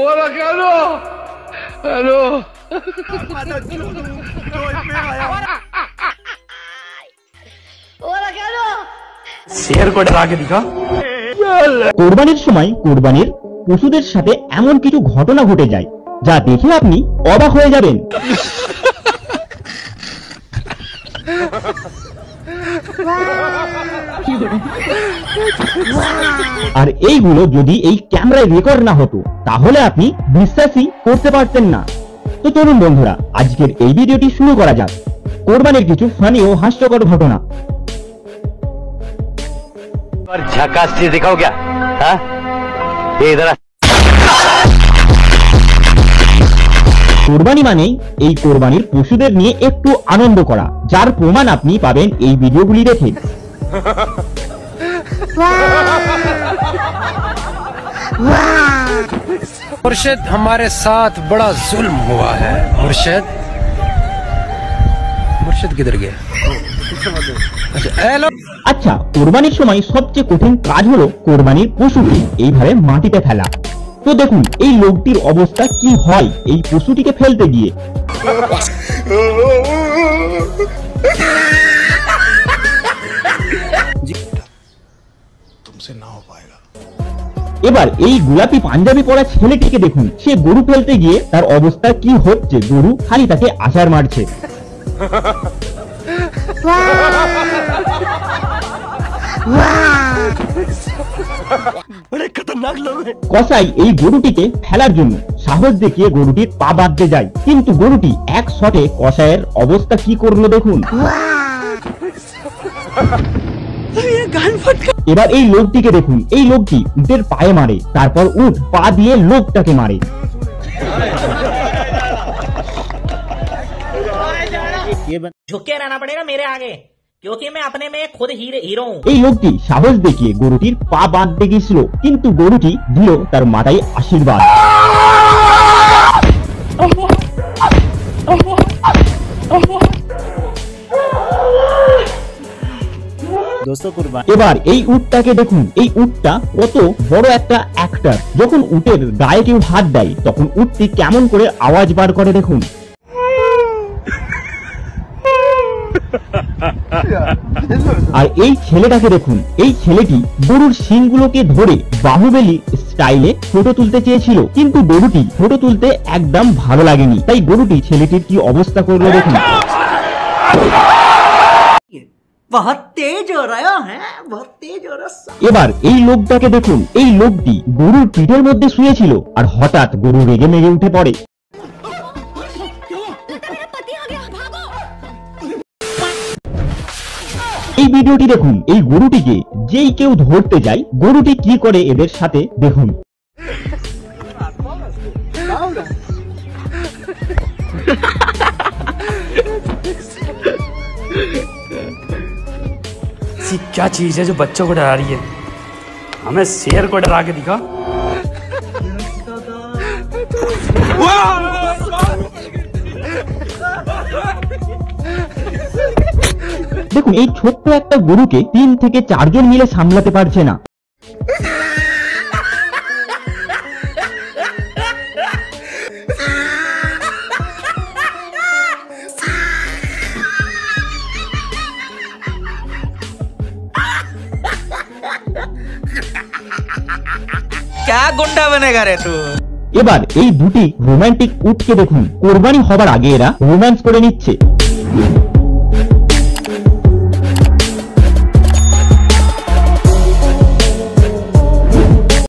ওরা কেন? হ্যালো, ওরা কেন? শেয়ার করে রাখে দিকা। কোরবানির সময় কোরবানির পশুদের সাথে এমন কিছু ঘটনা ঘটে যায় যা দেখে আপনি অবাক হয়ে যাবেন। আর এইগুলো যদি এই ক্যামেরায় রেকর্ড না হতো তাহলে আপনি বিশ্বাসই করতে পারতেন না। তো চলুন বন্ধুরা, আজকের এই ভিডিওটি শুরু করা যাক। কোরবানির কিছু ফানি ও হাস্যকর ঘটনা। झकास चीज दिखाओ क्या? हाँ? ये इधर কোরবানি মানে এই কোরবানির পশুদের নিয়ে একটু আনন্দ করা, যার প্রমাণ আপনি পাবেন এই ভিডিওগুলি দেখে। मुर्शिद हमारे साथ बड़ा जुल्म हुआ है। मुर्शिद किधर गया? আচ্ছা, কোরবানির সময় সবচেয়ে কঠিন কাজ হলো কোরবানির পশুকে এইভাবে মাটিতে ফেলা। তো দেখুন এই লোকটির অবস্থা কি হয় এই পশুটিকে ফেলতে গিয়ে। এবার এই গোলাপি পাঞ্জাবি পরা ছেলেটিকে দেখুন, সে গরু ফেলতে গিয়ে তার অবস্থা কি হচ্ছে। গরু খালি তাকে আছাড় মারছে। কসাই এই গরুটিকে ফেলার জন্য সাহস দেখিয়ে গরুটির পা বাঁধতে যায়, কিন্তু গরুটি এক শটে কসাইয়ের অবস্থা কি করলো দেখুন। এবার এই লোকটিকে দেখুন, এই লোকটি উটের পায়ে মারে, তারপর উট পা দিয়ে লোকটাকে মারে। झुके रहना पड़ेगा मेरे आगे, क्योंकि मैं अपने में खुद हीरो हूँ। এই লোকটি সাহস দেখিয়ে গরুটির পা বাঁধতে গিয়েছিল, কিন্তু গরুটি দিল তার মাথায় আশীর্বাদ। এবার এই উটটাকে দেখুন, এই উটটা কত বড় একটা অ্যাক্টর। যখন উটের গায়ে কেউ হাত দেয় তখন উটটি কেমন করে আওয়াজ বার করে দেখুন। আর এই ছেলেটাকে দেখুন, এই ছেলেটি গরুর শিংগুলোকে ধরে বাহুবলী স্টাইলে ফটো তুলতে চেয়েছিল, কিন্তু গরুটি ফটো তুলতে একদম ভালো লাগেনি, তাই গরুটি ছেলেটির কি অবস্থা করলো দেখুন। এবার এই লোকটাকে দেখুন, এই লোকটি গরুর পিঠের মধ্যে শুয়েছিল আর হঠাৎ গরু রেগে মেগে উঠে পড়ে। এই ভিডিওটি দেখুন, এই গরুটিকে যেই কেউ ধরতে যায় গরুটি কি করে এদের সাথে দেখুন। क्या चीज है जो बच्चों को डरा रही है? हमें शेर को डरा के दिखा। দেখুন এই ছোট্ট একটা গরুকে 3 থেকে 4 জন মিলে সামলাতে পারছে না। क्या गुंडा बनेगा रे तू? এবার এই দুটি রোমান্টিক উটকে দেখুন, কোরবানি হবার আগে এরা রোম্যান্স করে নিচ্ছে।